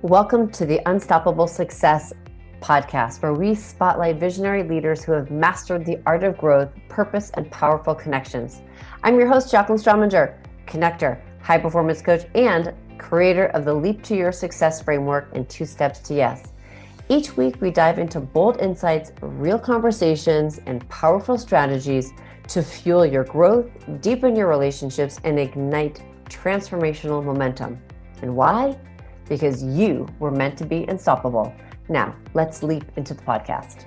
Welcome to the Unstoppable Success podcast, where we spotlight visionary leaders who have mastered the art of growth, purpose, and powerful connections. I'm your host, Jaclyn Strominger, connector, high performance coach, and creator of the Leap to Your Success framework and 2 Steps to Yes. Each week, we dive into bold insights, real conversations, and powerful strategies to fuel your growth, deepen your relationships, and ignite transformational momentum. And why? Because you were meant to be unstoppable. Now, let's leap into the podcast.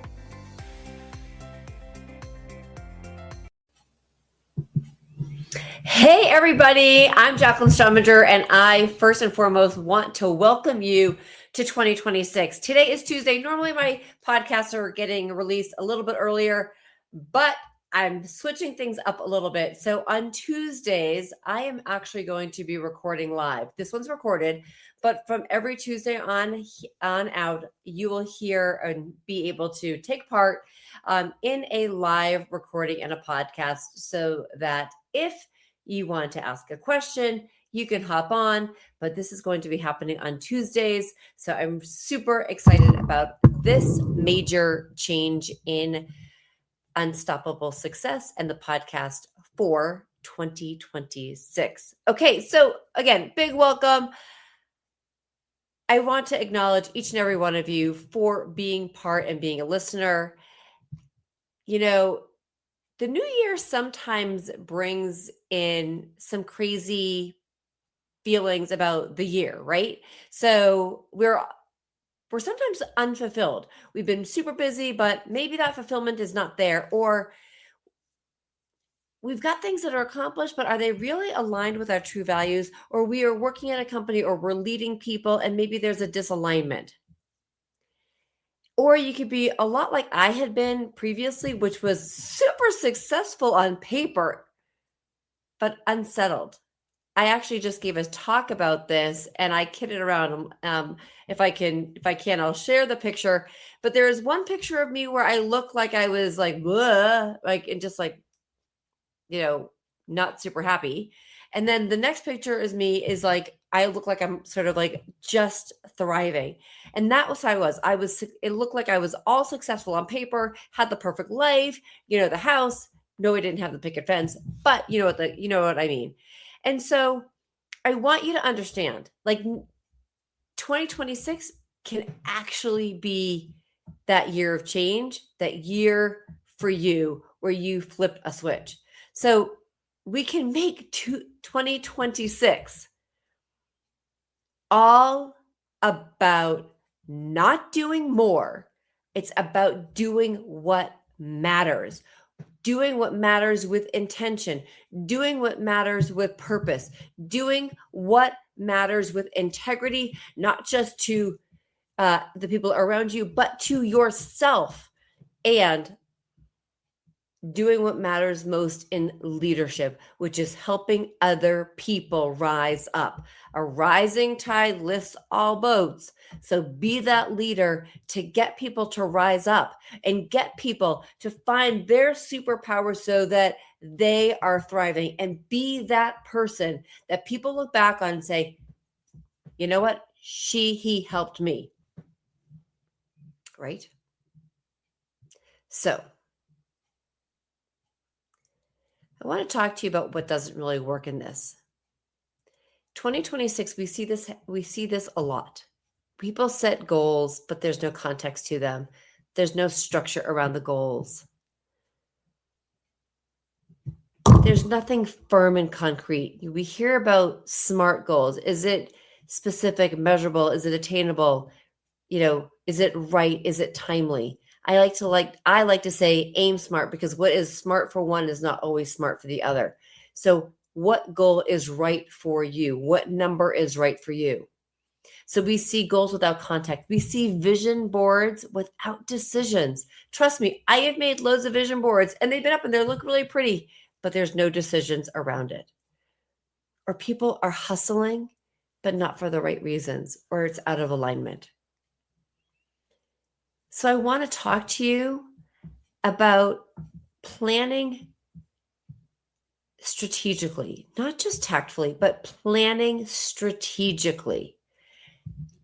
Hey, everybody. I'm Jaclyn Strominger, and I first and foremost want to welcome you to 2026. Today is Tuesday. Normally, my podcasts are getting released a little bit earlier, but I'm switching things up a little bit. So on Tuesdays, I am actually going to be recording live. This one's recorded, but from every Tuesday on out, you will hear and be able to take part in a live recording and a podcast, so that if you want to ask a question, you can hop on, but this is going to be happening on Tuesdays. So I'm super excited about this major change in Unstoppable Success and the podcast for 2026. Okay, so again, big welcome. I want to acknowledge each and every one of you for being part and being a listener. You know, the new year sometimes brings in some crazy feelings about the year, right? So we're sometimes unfulfilled. We've been super busy, but maybe that fulfillment is not there, or we've got things that are accomplished, but are they really aligned with our true values? Or we are working at a company, or we're leading people, and maybe there's a disalignment. Or you could be a lot like I had been previously, which was super successful on paper, but unsettled. I actually just gave a talk about this, and I kidded around. If I can, I'll share the picture. But there is one picture of me where I look like I was like, and just like, not super happy. And then the next picture is me is like, I look like I'm sort of like just thriving. And that was how I was. It looked like I was all successful on paper, had the perfect life, the house. No, I didn't have the picket fence, but you know what I mean. And so I want you to understand, like, 2026 can actually be that year of change, that year for you where you flip a switch. So we can make 2026 all about not doing more. It's about doing what matters. Doing what matters with intention, doing what matters with purpose, doing what matters with integrity, not just to the people around you, but to yourself, and doing what matters most in leadership, which is helping other people rise up. A rising tide lifts all boats. So be that leader to get people to rise up and get people to find their superpower so that they are thriving, and be that person that people look back on and say, you know what? He helped me. Right? So I want to talk to you about what doesn't really work in this. 2026, we see this a lot. People set goals, but there's no context to them. There's no structure around the goals. There's nothing firm and concrete. We hear about SMART goals. Is it specific, measurable? Is it attainable? Is it right? Is it timely? I like to say aim smart, because what is smart for one is not always smart for the other. So what goal is right for you? What number is right for you? So we see goals without context. We see vision boards without decisions. Trust me, I have made loads of vision boards, and they've been up and they look really pretty, but there's no decisions around it. Or people are hustling, but not for the right reasons, or it's out of alignment. So I want to talk to you about planning strategically, not just tactfully, but planning strategically.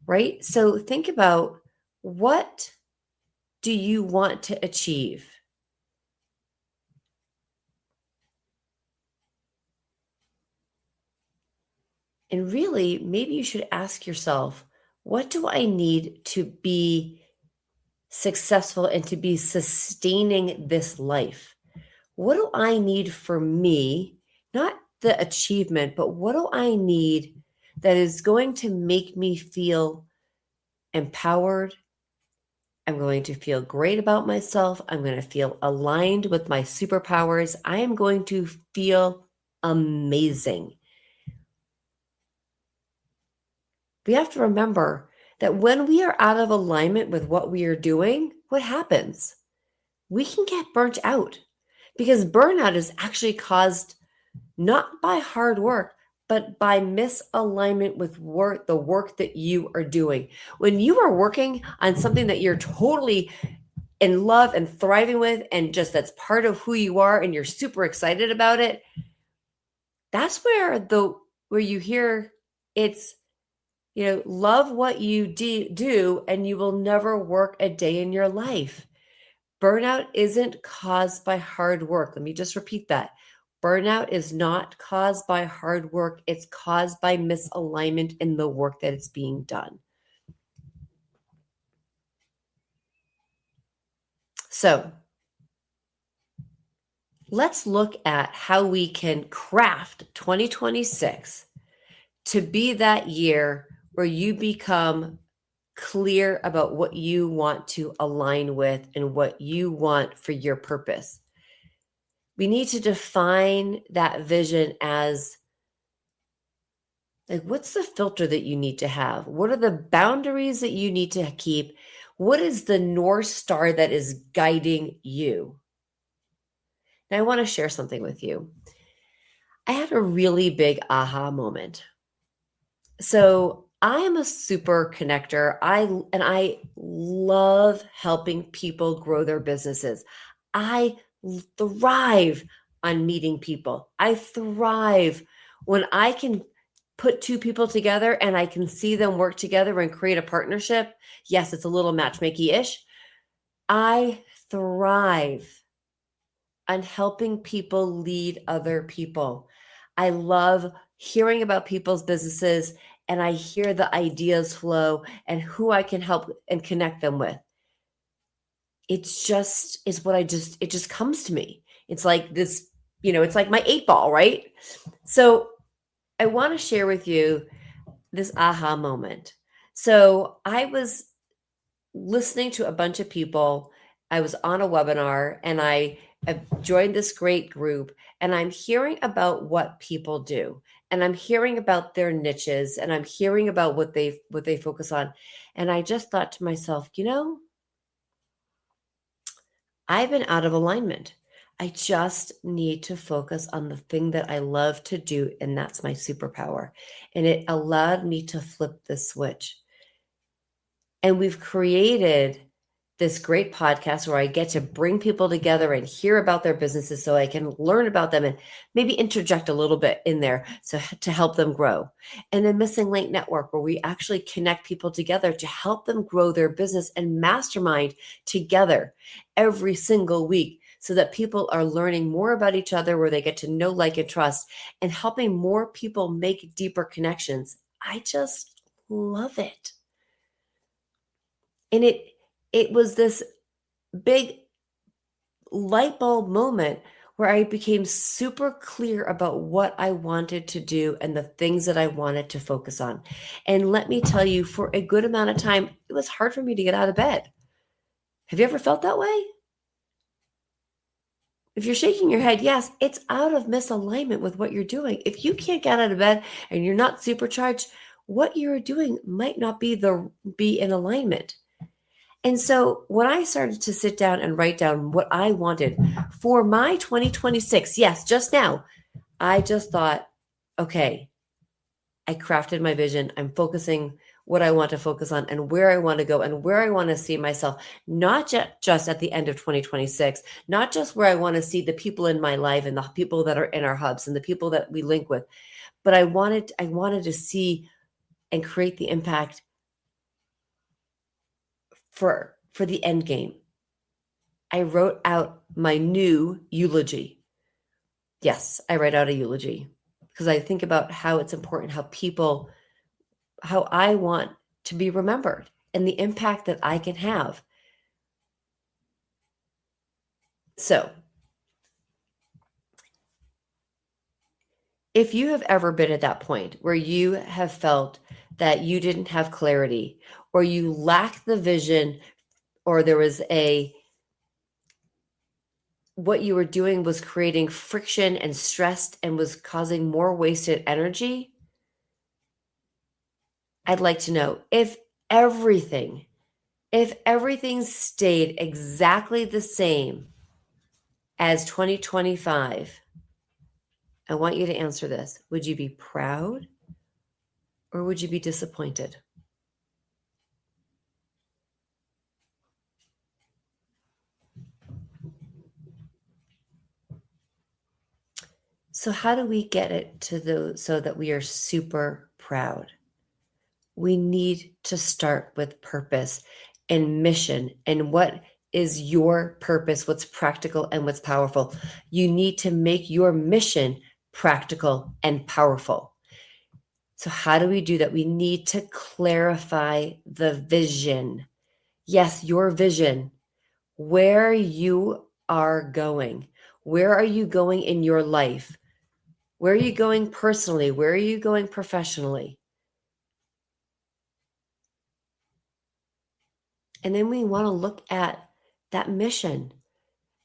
right? So think about, what do you want to achieve? And really, maybe you should ask yourself, what do I need to be successful and to be sustaining this life? What do I need for me? Not the achievement, but what do I need that is going to make me feel empowered? I'm going to feel great about myself. I'm going to feel aligned with my superpowers. I am going to feel amazing. We have to remember that when we are out of alignment with what we are doing, what happens? We can get burnt out, because burnout is actually caused not by hard work, but by misalignment with the work that you are doing. When you are working on something that you're totally in love and thriving with, and just that's part of who you are, and you're super excited about it, that's where you hear it's, love what you do and you will never work a day in your life. Burnout isn't caused by hard work. Let me just repeat that. Burnout is not caused by hard work. It's caused by misalignment in the work that is being done. So let's look at how we can craft 2026 to be that year where you become clear about what you want to align with and what you want for your purpose. We need to define that vision as, like, what's the filter that you need to have? What are the boundaries that you need to keep? What is the North Star that is guiding you? Now, I want to share something with you. I had a really big aha moment. So I am a super connector. I love helping people grow their businesses. I thrive on meeting people. I thrive when I can put two people together and I can see them work together and create a partnership. Yes, it's a little matchmaking-ish. I thrive on helping people lead other people. I love hearing about people's businesses, and I hear the ideas flow and who I can help and connect them with. It just comes to me. It's like this, it's like my 8-ball, right? So I want to share with you this aha moment. So I was listening to a bunch of people. I was on a webinar and I joined this great group, and I'm hearing about what people do, and I'm hearing about their niches, and I'm hearing about what they focus on. And I just thought to myself, I've been out of alignment. I just need to focus on the thing that I love to do, and that's my superpower. And it allowed me to flip the switch. And we've created this great podcast where I get to bring people together and hear about their businesses so I can learn about them and maybe interject a little bit in there to help them grow. And then Missing Link Network, where we actually connect people together to help them grow their business and mastermind together every single week, so that people are learning more about each other, where they get to know, like, and trust, and helping more people make deeper connections. I just love it. And it was this big light bulb moment where I became super clear about what I wanted to do and the things that I wanted to focus on. And let me tell you, for a good amount of time, it was hard for me to get out of bed. Have you ever felt that way? If you're shaking your head, yes, it's out of misalignment with what you're doing. If you can't get out of bed and you're not supercharged, what you're doing might not be in alignment. And so when I started to sit down and write down what I wanted for my 2026, yes, just now, I just thought, okay, I crafted my vision. I'm focusing what I want to focus on and where I want to go and where I want to see myself, not just at the end of 2026, not just where I want to see the people in my life and the people that are in our hubs and the people that we link with, but I wanted to see and create the impact for the end game. I wrote out my new eulogy. Yes, I write out a eulogy because I think about how it's important, how I want to be remembered and the impact that I can have. So, if you have ever been at that point where you have felt that you didn't have clarity or you lacked the vision, or there was what you were doing was creating friction and stress and was causing more wasted energy, I'd like to know if everything stayed exactly the same as 2025, I want you to answer this. Would you be proud or would you be disappointed? So how do we get it so that we are super proud? We need to start with purpose and mission and what is your purpose, what's practical and what's powerful. You need to make your mission practical and powerful. So how do we do that? We need to clarify the vision. Yes, your vision, where you are going. Where are you going in your life? Where are you going personally? Where are you going professionally? And then we want to look at that mission.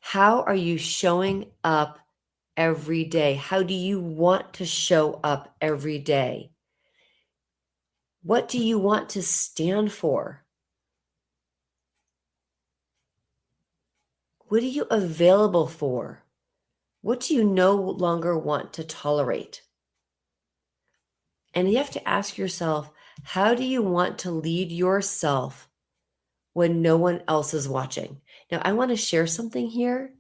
How are you showing up every day? How do you want to show up every day? What do you want to stand for? What are you available for? What do you no longer want to tolerate? And you have to ask yourself, how do you want to lead yourself when no one else is watching? Now, I want to share something here.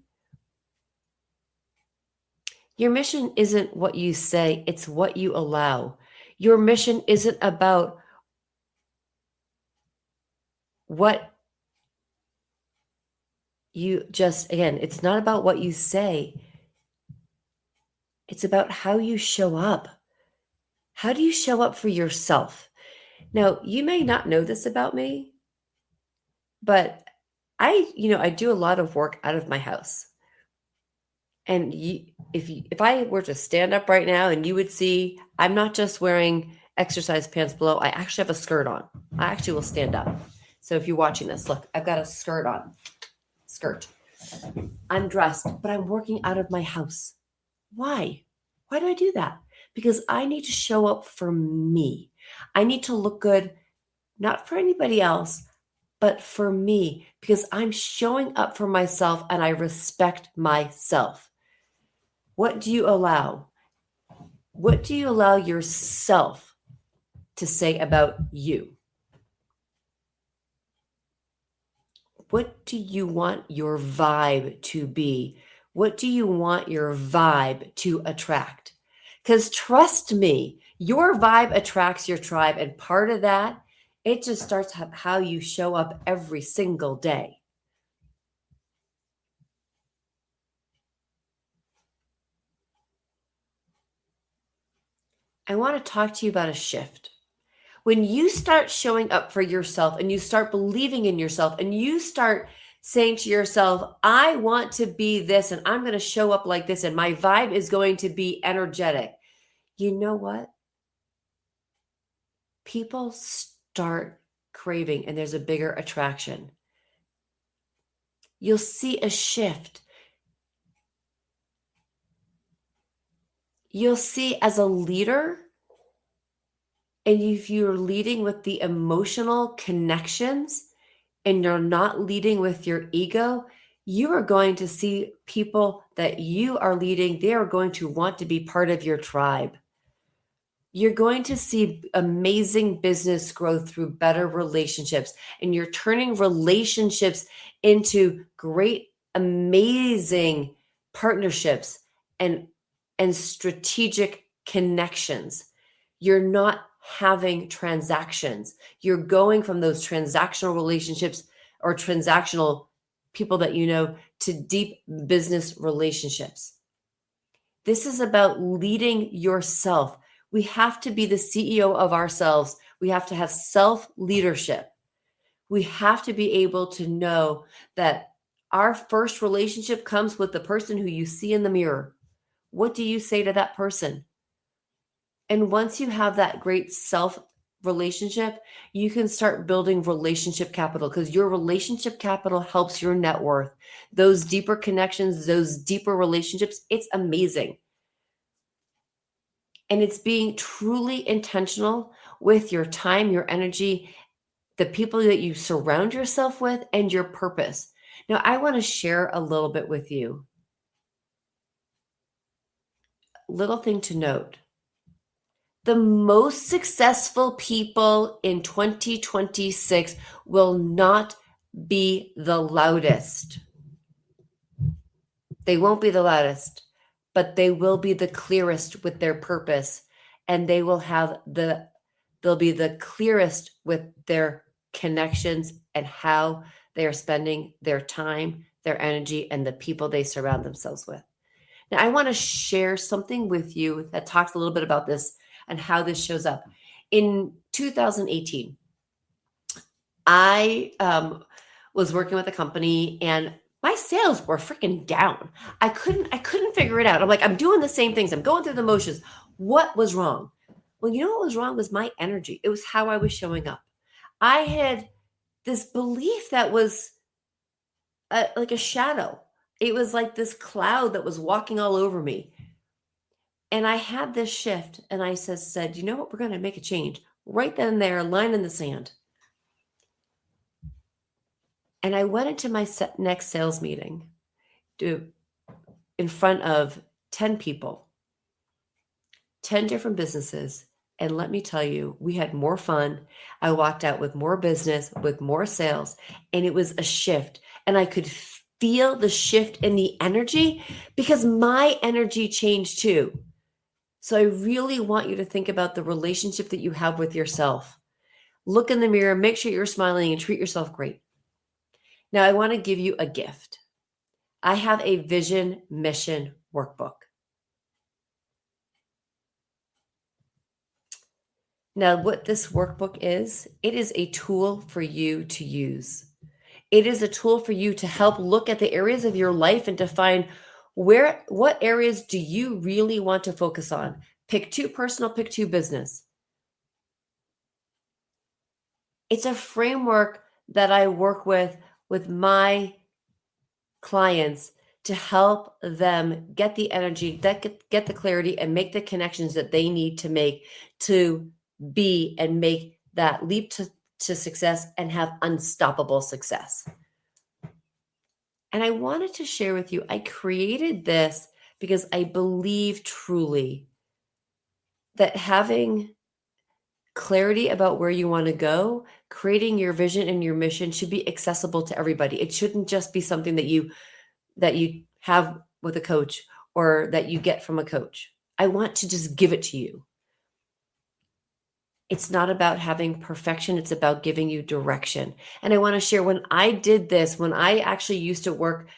Your mission isn't what you say, it's what you allow. Your mission isn't about what you just, again, it's not about what you say. It's about how you show up. How do you show up for yourself? Now, you may not know this about me, but I do a lot of work out of my house. And if I were to stand up right now and you would see, I'm not just wearing exercise pants below, I actually have a skirt on. I actually will stand up. So if you're watching this, look, I've got a skirt on. I'm dressed, but I'm working out of my house. Why? Why do I do that? Because I need to show up for me. I need to look good, not for anybody else, but for me, because I'm showing up for myself and I respect myself. What do you allow? What do you allow yourself to say about you? What do you want your vibe to be? What do you want your vibe to attract? Because trust me, your vibe attracts your tribe. And part of that, it just starts how you show up every single day. I want to talk to you about a shift. When you start showing up for yourself and you start believing in yourself and you start saying to yourself, I want to be this and I'm going to show up like this and my vibe is going to be energetic. You know what? People start craving and there's a bigger attraction. You'll see a shift. You'll see as a leader, and if you're leading with the emotional connections and you're not leading with your ego, you are going to see people that you are leading, they are going to want to be part of your tribe. You're going to see amazing business growth through better relationships, and you're turning relationships into great, amazing partnerships and strategic connections. You're not having transactions. You're going from those transactional relationships or transactional people that you know to deep business relationships. This is about leading yourself. We have to be the CEO of ourselves. We have to have self-leadership. We have to be able to know that our first relationship comes with the person who you see in the mirror. What do you say to that person? And once you have that great self relationship, you can start building relationship capital, because your relationship capital helps your net worth. Those deeper connections, those deeper relationships, it's amazing. And it's being truly intentional with your time, your energy, the people that you surround yourself with, and your purpose. Now, I want to share a little bit with you. Little thing to note. The most successful people in 2026 will not be the loudest. They won't be the loudest, but they will be the clearest with their purpose, and they'll be the clearest with their connections and how they are spending their time, their energy, and the people they surround themselves with. Now, I want to share something with you that talks a little bit about this and how this shows up. In 2018, I was working with a company, and my sales were freaking down. I couldn't figure it out. I'm like, I'm doing the same things. I'm going through the motions. What was wrong? Well, you know what was wrong was my energy. It was how I was showing up. I had this belief that was like a shadow. It was like this cloud that was walking all over me. And I had this shift, and I said, you know what? We're going to make a change right then and there, line in the sand. And I went into my next sales meeting in front of 10 people, 10 different businesses. And let me tell you, we had more fun. I walked out with more business, with more sales, and it was a shift. And I could feel the shift in the energy because my energy changed too. So I really want you to think about the relationship that you have with yourself. Look in the mirror, make sure you're smiling, and treat yourself great. Now, I want to give you a gift. I have a Vision Mission Workbook. Now, what this workbook is, it is a tool for you to use. It is a tool for you to help look at the areas of your life and define what areas do you really want to focus on. Pick 2 personal, pick 2 business. It's a framework that I work with my clients to help them get the energy, get the clarity, and make the connections that they need to make to be and make that leap to success and have unstoppable success. And I wanted to share with you, I created this because I believe truly that having clarity about where you want to go, creating your vision and your mission should be accessible to everybody. It shouldn't just be something that you have with a coach or that you get from a coach. I want to just give it to you. It's not about having perfection. It's about giving you direction. And I want to share, when I did this, when I actually used to work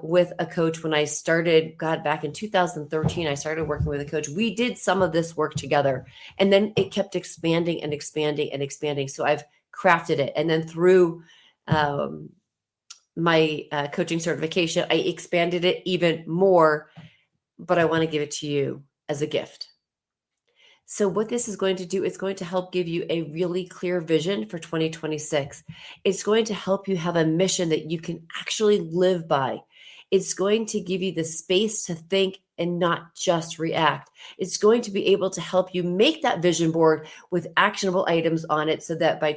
with a coach, when I started, back in 2013, I started working with a coach. We did some of this work together, and then it kept expanding and expanding and expanding. So I've crafted it. And then through my coaching certification, I expanded it even more, but I want to give it to you as a gift. So what this is going to do, it's going to help give you a really clear vision for 2026. It's going to help you have a mission that you can actually live by. It's going to give you the space to think and not just react. It's going to be able to help you make that vision board with actionable items on it, so that by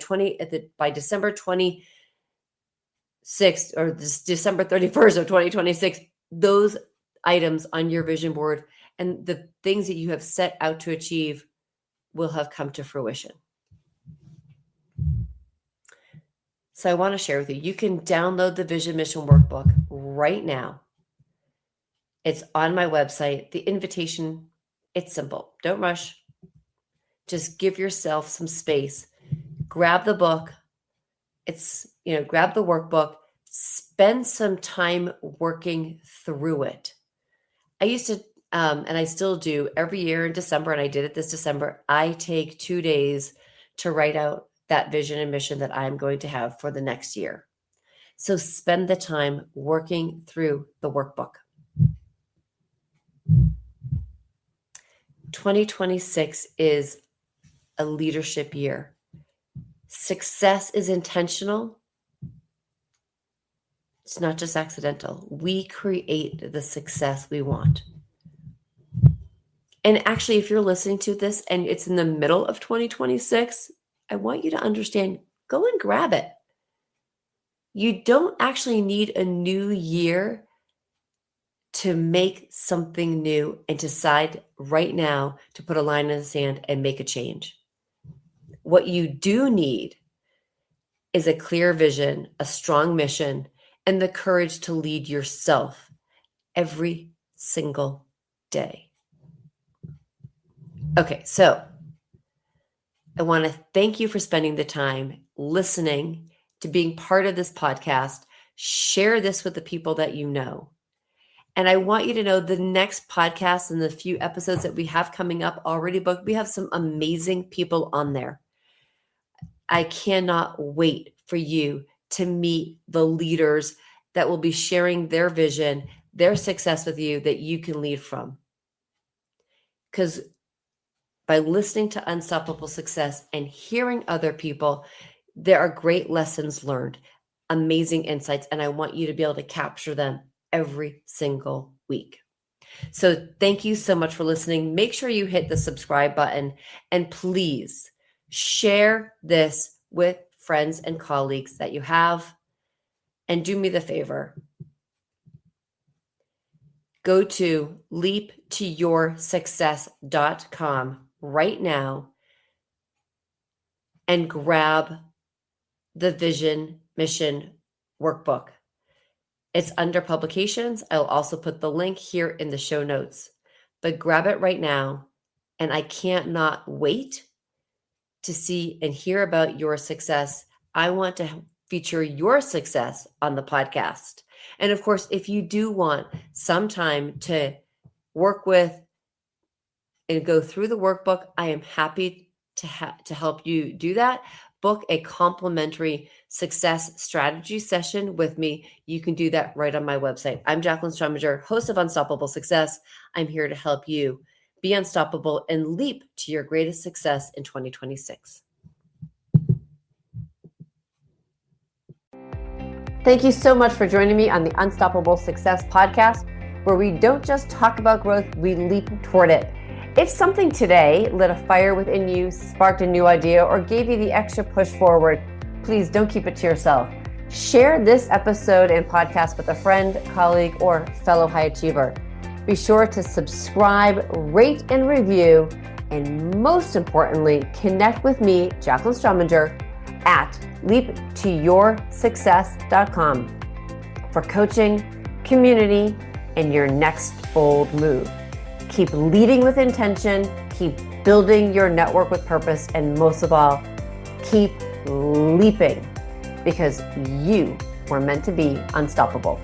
December 26th or December 31st of 2026, those items on your vision board and the things that you have set out to achieve will have come to fruition. So I want to share with you, you can download the Vision Mission Workbook right now. It's on my website. The invitation, it's simple. Don't rush. Just give yourself some space. Grab the book. It's grab the workbook, spend some time working through it. I used to, and I still do every year in December, and I did it this December, I take 2 days to write out that vision and mission that I'm going to have for the next year. So spend the time working through the workbook. 2026 is a leadership year. Success is intentional. It's not just accidental. We create the success we want. And actually, if you're listening to this and it's in the middle of 2026, I want you to understand, go and grab it. You don't actually need a new year to make something new and decide right now to put a line in the sand and make a change. What you do need is a clear vision, a strong mission, and the courage to lead yourself every single day. Okay, so I want to thank you for spending the time listening, to being part of this podcast. Share this with the people that you know. And I want you to know the next podcast and the few episodes that we have coming up already booked, we have some amazing people on there. I cannot wait for you to meet the leaders that will be sharing their vision, their success with you that you can lead from. Because by listening to Unstoppable Success and hearing other people, there are great lessons learned, amazing insights, and I want you to be able to capture them every single week. So thank you so much for listening. Make sure you hit the subscribe button, and please share this with friends and colleagues that you have. And do me the favor, go to leaptoyoursuccess.com right now and grab the Vision Mission Workbook. It's under publications. I'll also put the link here in the show notes, but grab it right now. And I can't not wait to see and hear about your success. I want to feature your success on the podcast. And of course, if you do want some time to work with and go through the workbook, I am happy to help you do that. Book a complimentary success strategy session with me. You can do that right on my website. I'm Jaclyn Strominger, host of Unstoppable Success. I'm here to help you be unstoppable and leap to your greatest success in 2026. Thank you so much for joining me on the Unstoppable Success podcast, where we don't just talk about growth, we leap toward it. If something today lit a fire within you, sparked a new idea, or gave you the extra push forward, please don't keep it to yourself. Share this episode and podcast with a friend, colleague, or fellow high achiever. Be sure to subscribe, rate, and review, and most importantly, connect with me, Jaclyn Strominger, at leaptoyoursuccess.com for coaching, community, and your next bold move. Keep leading with intention, keep building your network with purpose, and most of all, keep leaping, because you were meant to be unstoppable.